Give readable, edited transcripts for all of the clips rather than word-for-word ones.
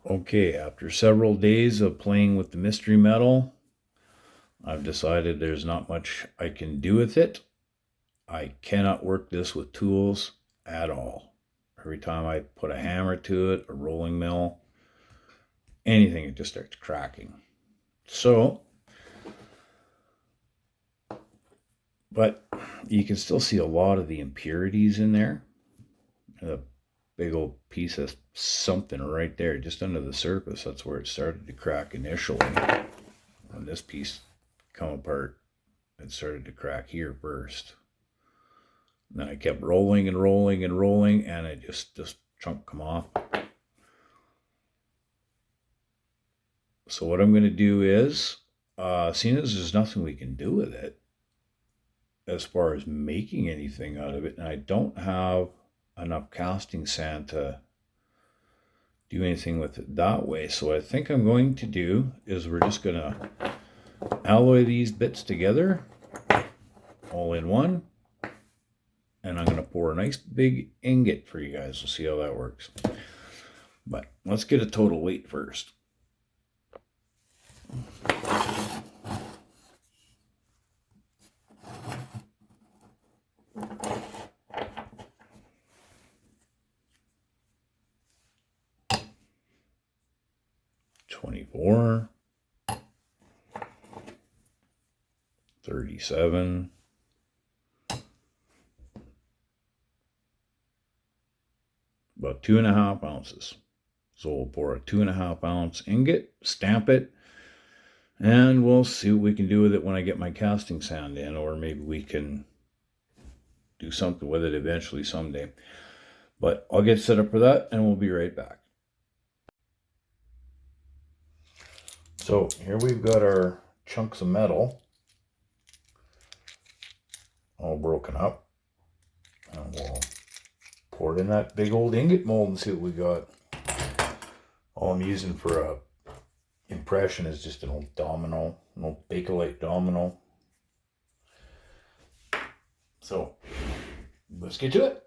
Okay, after several days of playing with the mystery metal, I've decided there's not much I can do with it. I cannot work this with tools at all. Every time I put a hammer to it, a rolling mill, anything, it just starts cracking. But you can still see a lot of the impurities in there. A big old piece of something right there, just under the surface. That's where it started to crack initially. When this piece come apart, it started to crack here first. And then I kept rolling and rolling and rolling, and it just chunk come off. So what I'm going to do is, seeing as there's nothing we can do with it as far as making anything out of it, and I don't have enough casting sand to do anything with it that way. So what I think I'm going to do is we're just going to alloy these bits together all in one, and I'm going to pour a nice big ingot for you guys. We'll see how that works. But let's get a total weight first. $24, $37, about 2.5 ounces. So we'll pour a 2.5 ounce ingot, stamp it, and we'll see what we can do with it when I get my casting sand in, or maybe we can do something with it eventually someday. But I'll get set up for that, and we'll be right back. So here we've got our chunks of metal all broken up, and we'll pour it in that big old ingot mold and see what we got. All I'm using for a impression is just an old domino, an old Bakelite domino. So let's get to it.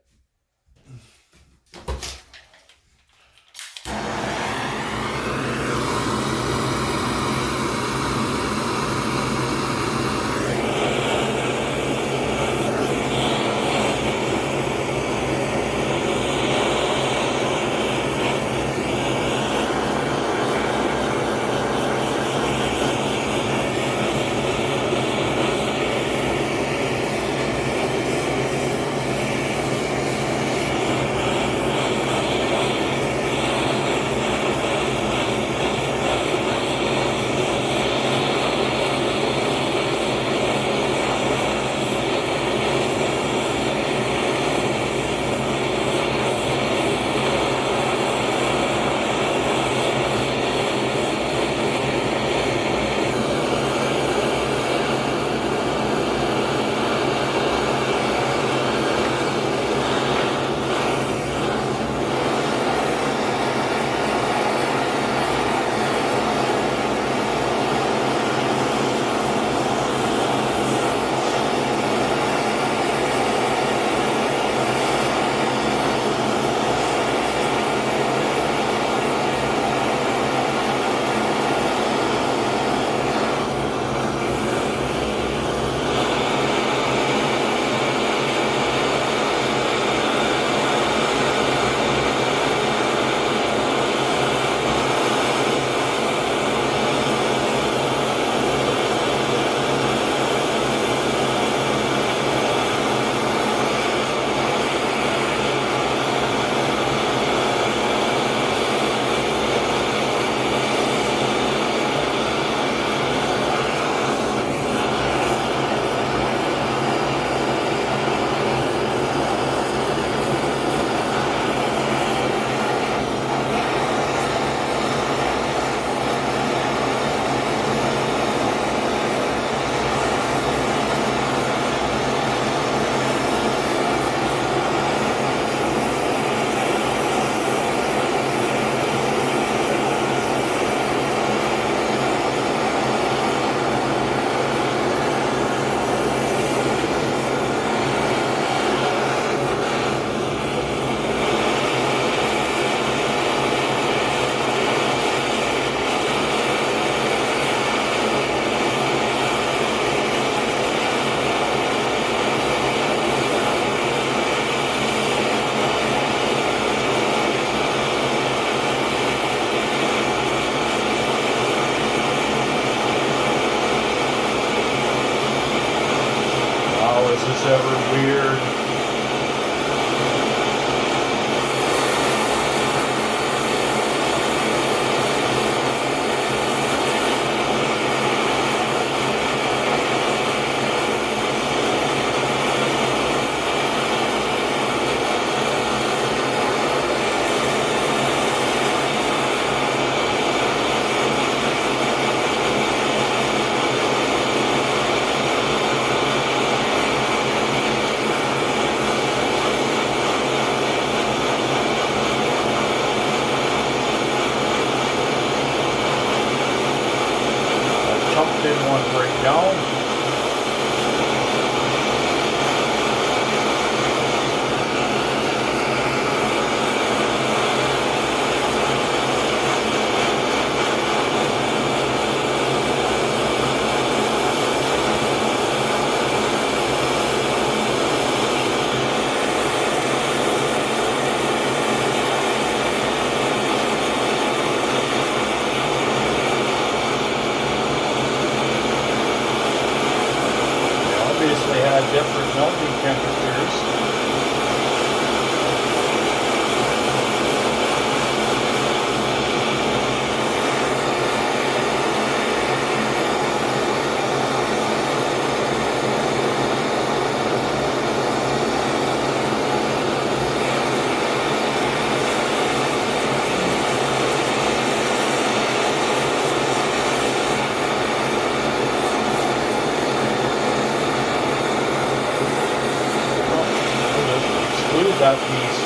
weird. Didn't want to break down. Obviously had different melting temperatures. That piece.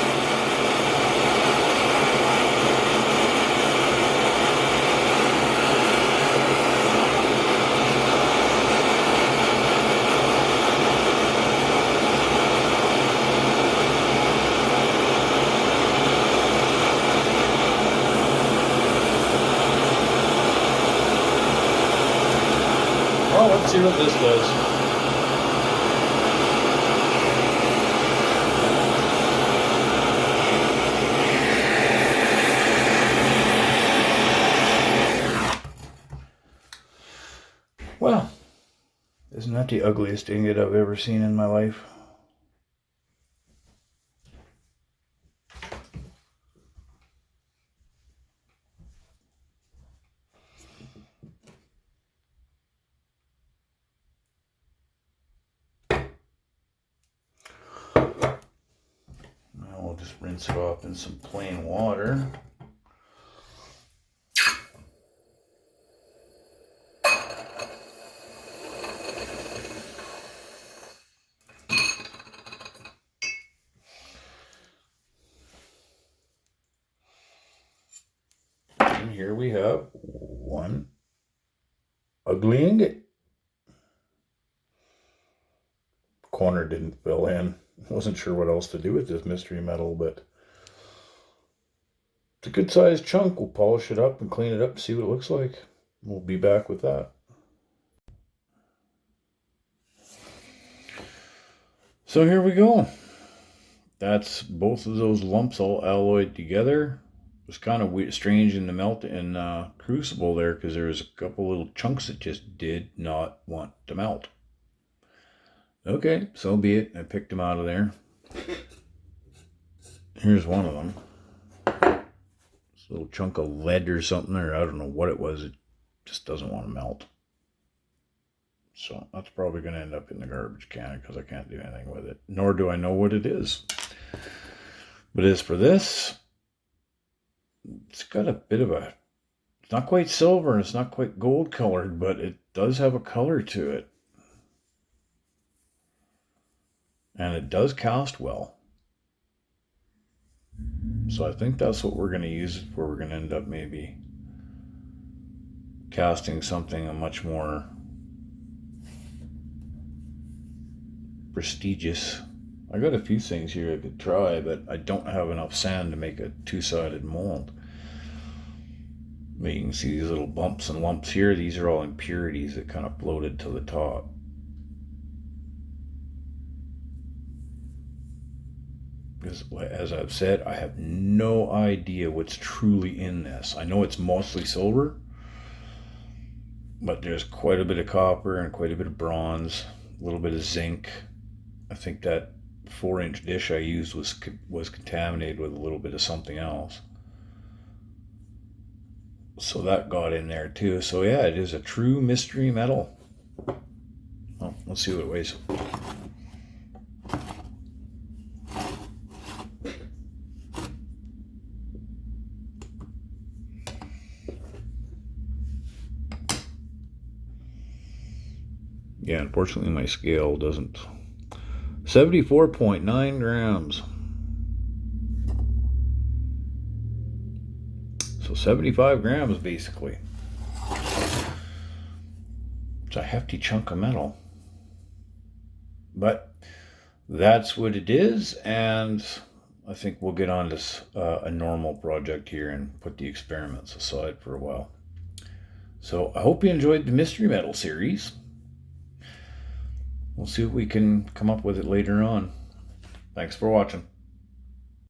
Well, let's see what this does. Well, isn't that the ugliest ingot I've ever seen in my life? Now we'll just rinse it off in some plain water. And here we have one ugly ingot. Corner didn't fill in. Wasn't sure what else to do with this mystery metal, but it's a good sized chunk. We'll polish it up and clean it up and see what it looks like. We'll be back with that. So here we go. That's both of those lumps all alloyed together. It was kind of weird, strange in the melt and crucible there because there was a couple little chunks that just did not want to melt. Okay, so be it. I picked them out of there. Here's one of them. This little chunk of lead or something, or I don't know what it was. It just doesn't want to melt. So that's probably going to end up in the garbage can because I can't do anything with it. Nor do I know what it is. But as for this, it's got a bit of a, it's not quite silver and it's not quite gold colored, but it does have a color to it. And it does cast well. So I think that's what we're going to use it for. We're going to end up maybe casting something a much more prestigious. I got a few things here I could try, but I don't have enough sand to make a two-sided mold. But you can see these little bumps and lumps here. These are all impurities that kind of floated to the top. Because, as I've said, I have no idea what's truly in this. I know it's mostly silver, but there's quite a bit of copper and quite a bit of bronze, a little bit of zinc, I think that 4-inch dish I used was contaminated with a little bit of something else. So that got in there too. So yeah, it is a true mystery metal. Oh, let's see what it weighs. Yeah, unfortunately my scale doesn't. 74.9 grams. So 75 grams basically. It's a hefty chunk of metal. But that's what it is, and I think we'll get on to a normal project here and put the experiments aside for a while. So I hope you enjoyed the Mystery Metal series. We'll see what we can come up with it later on. Thanks for watching.